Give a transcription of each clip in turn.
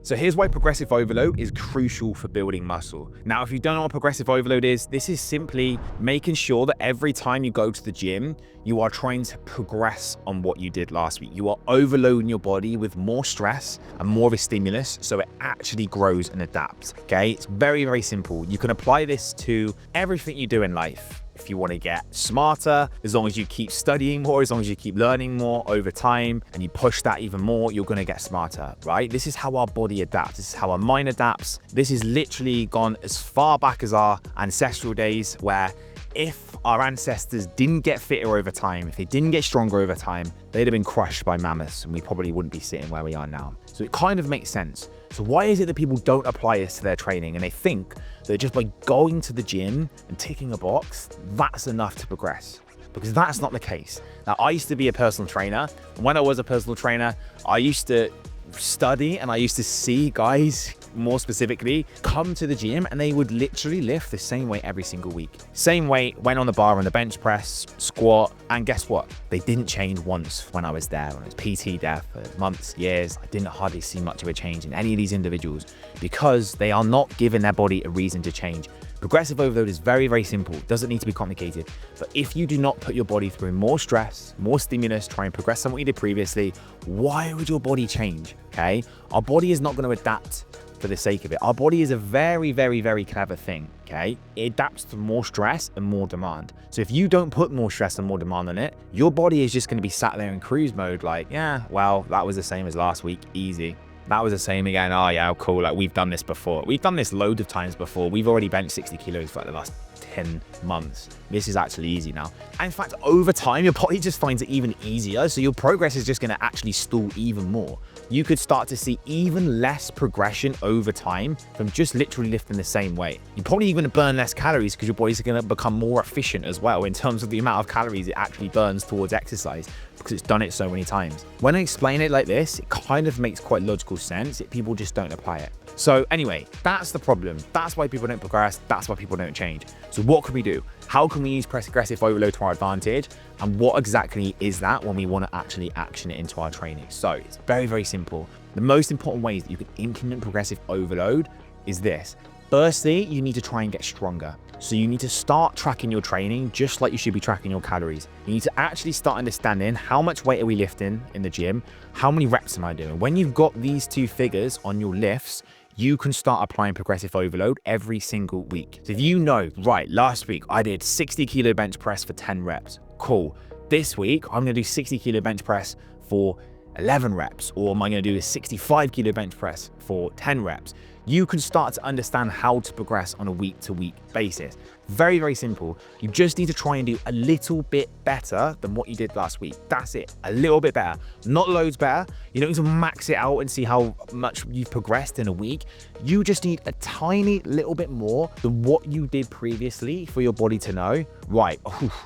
So here's why progressive overload is crucial for building muscle. Now, if you don't know what progressive overload is, this is simply making sure that every time you go to the gym, you are trying to progress on what you did last week. You are overloading your body with more stress and more of a stimulus so it actually grows and adapts, okay? It's very, very simple. You can apply this to everything you do in life. If you want to get smarter, as long as you keep studying more, as long as you keep learning more over time and you push that even more, you're going to get smarter, right? This is how our body adapts. This is how our mind adapts. This is literally gone as far back as our ancestral days, where if our ancestors didn't get fitter over time, if they didn't get stronger over time, they'd have been crushed by mammoths and we probably wouldn't be sitting where we are now. So it kind of makes sense. So why is it that people don't apply this to their training and they think that just by going to the gym and ticking a box, that's enough to progress? Because that's not the case. Now, I used to be a personal trainer. When I was a personal trainer, I used to study and I used to see guys, more specifically, come to the gym and they would literally lift the same weight every single week. Same weight, went on the bar on the bench press, squat, and guess what? They didn't change once when I was there. When I was PT there for months, years, I didn't hardly see much of a change in any of these individuals because they are not giving their body a reason to change. Progressive overload is very, very simple. It doesn't need to be complicated. But if you do not put your body through more stress, more stimulus, try and progress on what you did previously, why would your body change? Okay? Our body is not going to adapt for the sake of it. Our body is a very, very, very clever thing. Okay? It adapts to more stress and more demand. So if you don't put more stress and more demand on it, your body is just going to be sat there in cruise mode like, yeah, well, that was the same as last week. Easy. That was the same again. Oh yeah, cool. Like we've done this before. We've done this loads of times before. We've already benched 60 kilos for like the last 10 months. This is actually easy now. And in fact, over time, your body just finds it even easier. So your progress is just going to actually stall even more. You could start to see even less progression over time from just literally lifting the same weight. You're probably even going to burn less calories because your body's going to become more efficient as well in terms of the amount of calories it actually burns towards exercise because it's done it so many times. When I explain it like this, it kind of makes quite logical sense. People just don't apply it. So anyway, that's the problem. That's why people don't progress. That's why people don't change. So what can we do? How can we use progressive overload to our advantage? And what exactly is that when we want to actually action it into our training? So it's very, very simple. The most important ways that you can implement progressive overload is this. Firstly, you need to try and get stronger. So you need to start tracking your training just like you should be tracking your calories. You need to actually start understanding how much weight are we lifting in the gym? How many reps am I doing? When you've got these two figures on your lifts, you can start applying progressive overload every single week. So if you know, right, last week I did 60 kilo bench press for 10 reps. Cool. This week, I'm going to do 60 kilo bench press for 11 reps, or am I going to do a 65 kilo bench press for 10 reps? You can start to understand how to progress on a week-to-week basis. Very, very simple. You just need to try and do a little bit better than what you did last week. That's it. A little bit better. Not loads better. You don't need to max it out and see how much you've progressed in a week. You just need a tiny little bit more than what you did previously for your body to know, right,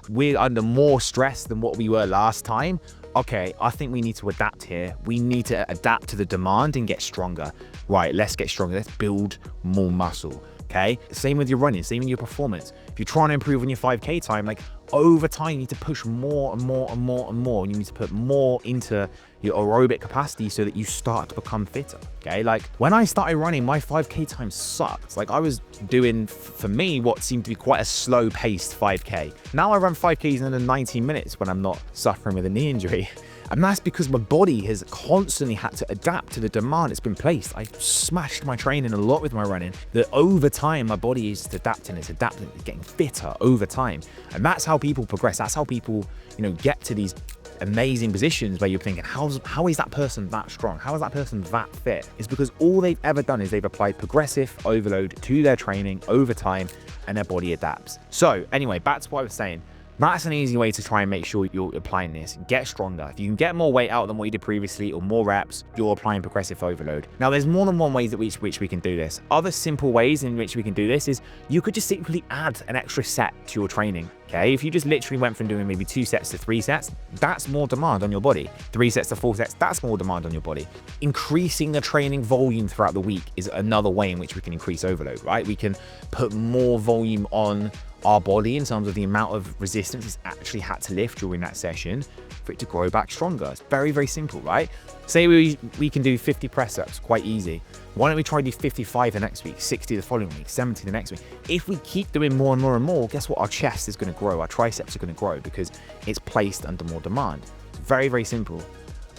we're under more stress than what we were last time. Okay, I think we need to adapt here. We need to adapt to the demand and get stronger. Right, let's get stronger. Let's build more muscle. Okay, same with your running, same with your performance. If you're trying to improve on your 5K time, like over time, you need to push more and more and more and more. You need to put more into your aerobic capacity so that you start to become fitter. Okay, like when I started running, my 5K time sucked. Like I was doing, for me, what seemed to be quite a slow paced 5K. Now I run 5Ks in under 19 minutes when I'm not suffering with a knee injury. And that's because my body has constantly had to adapt to the demand that's been placed. I've smashed my training a lot with my running, that over time, my body is adapting, it's getting fitter over time. And that's how people progress. That's how people, get to these amazing positions where you're thinking, how is that person that strong? How is that person that fit? It's because all they've ever done is they've applied progressive overload to their training over time and their body adapts. So anyway, back to what I was saying. That's an easy way to try and make sure you're applying this. Get stronger. If you can get more weight out than what you did previously or more reps, you're applying progressive overload. Now, there's more than one way that which we can do this. Other simple ways in which we can do this is you could just simply add an extra set to your training. Okay, if you just literally went from doing maybe 2 sets to 3 sets, that's more demand on your body. 3 sets to 4 sets, that's more demand on your body. Increasing the training volume throughout the week is another way in which we can increase overload, right? We can put more volume on our body in terms of the amount of resistance it's actually had to lift during that session for it to grow back stronger. It's very, very simple, right? Say we can do 50 press ups, quite easy. Why don't we try to do 55 the next week, 60 the following week, 70 the next week? If we keep doing more and more and more, guess what? Our chest is going to grow, our triceps are going to grow because it's placed under more demand. It's very, very simple.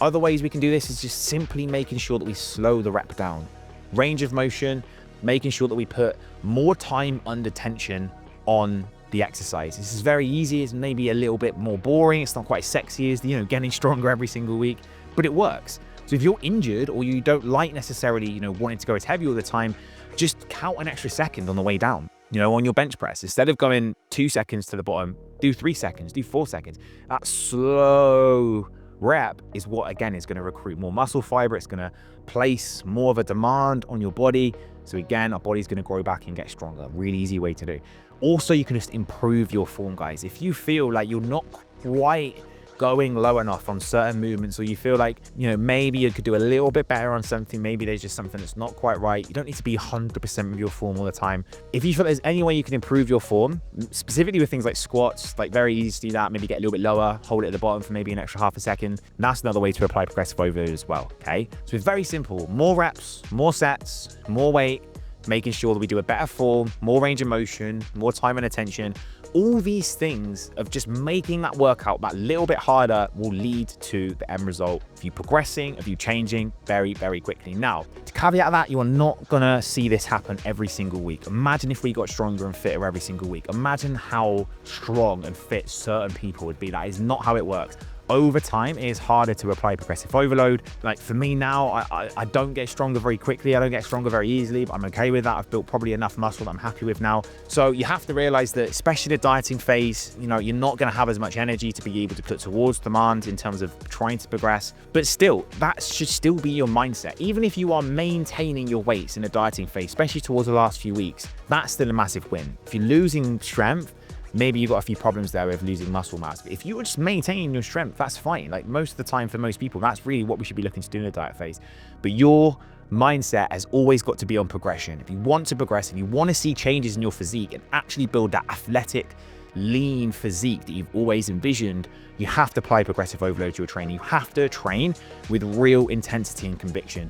Other ways we can do this is just simply making sure that we slow the rep down. Range of motion, making sure that we put more time under tension on the exercise. This is very easy. It's maybe a little bit more boring. It's not quite as sexy as, getting stronger every single week, but it works. So if you're injured or you don't like necessarily, wanting to go as heavy all the time, just count an extra second on the way down, on your bench press. Instead of going 2 seconds to the bottom, do 3 seconds, do 4 seconds. That slow rep is what, again, is going to recruit more muscle fiber. It's going to place more of a demand on your body. So again, our body's going to grow back and get stronger. Really easy way to do. Also, you can just improve your form, guys. If you feel like you're not quite going low enough on certain movements, or you feel like, maybe you could do a little bit better on something, maybe there's just something that's not quite right. You don't need to be 100% with your form all the time. If you feel there's any way you can improve your form, specifically with things like squats, like very easy to do that, maybe get a little bit lower, hold it at the bottom for maybe an extra half a second. That's another way to apply progressive overload as well, okay? So it's very simple. More reps, more sets, more weight, making sure that we do a better form, more range of motion, more time and attention. All these things of just making that workout that little bit harder will lead to the end result of you progressing, of you changing very, very quickly. Now, to caveat that, you are not gonna see this happen every single week. Imagine if we got stronger and fitter every single week. Imagine how strong and fit certain people would be. That is not how it works. Over time, it is harder to apply progressive overload. Like for me now, I don't get stronger very quickly. I don't get stronger very easily, but I'm okay with that. I've built probably enough muscle that I'm happy with now. So you have to realize that, especially the dieting phase, you're not going to have as much energy to be able to put towards demand in terms of trying to progress. But still, that should still be your mindset. Even if you are maintaining your weights in the dieting phase, especially towards the last few weeks, that's still a massive win. If you're losing strength, maybe you've got a few problems there with losing muscle mass. But if you were just maintaining your strength, that's fine. Like most of the time for most people, that's really what we should be looking to do in the diet phase. But your mindset has always got to be on progression. If you want to progress, if you want to see changes in your physique and actually build that athletic, lean physique that you've always envisioned, you have to apply progressive overload to your training. You have to train with real intensity and conviction.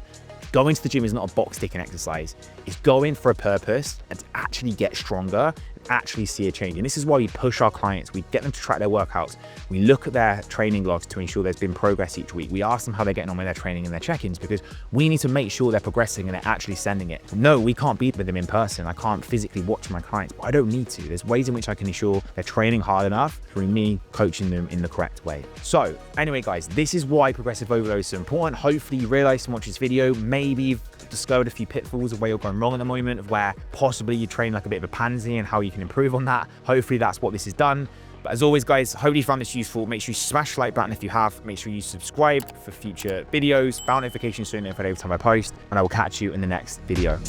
Going to the gym is not a box ticking exercise. It's going for a purpose and to actually get stronger, actually see a change. And this is why we push our clients. We get them to track their workouts. We look at their training logs to ensure there's been progress each week. We ask them how they're getting on with their training and their check-ins, because we need to make sure they're progressing and they're actually sending it. No, we can't be with them in person. I can't physically watch my clients, but I don't need to. There's ways in which I can ensure they're training hard enough through me coaching them in the correct way. So anyway, guys, this is why progressive overload is so important. Hopefully you realize from watching this video, maybe you've discovered a few pitfalls of where you're going wrong at the moment, of where possibly you train like a bit of a pansy and how you can improve on that. Hopefully that's what this has done. But as always, guys, hopefully you found this useful. Make sure you smash the like button if you have. Make sure you subscribe for future videos, bell notifications so you know every time I post, and I will catch you in the next video.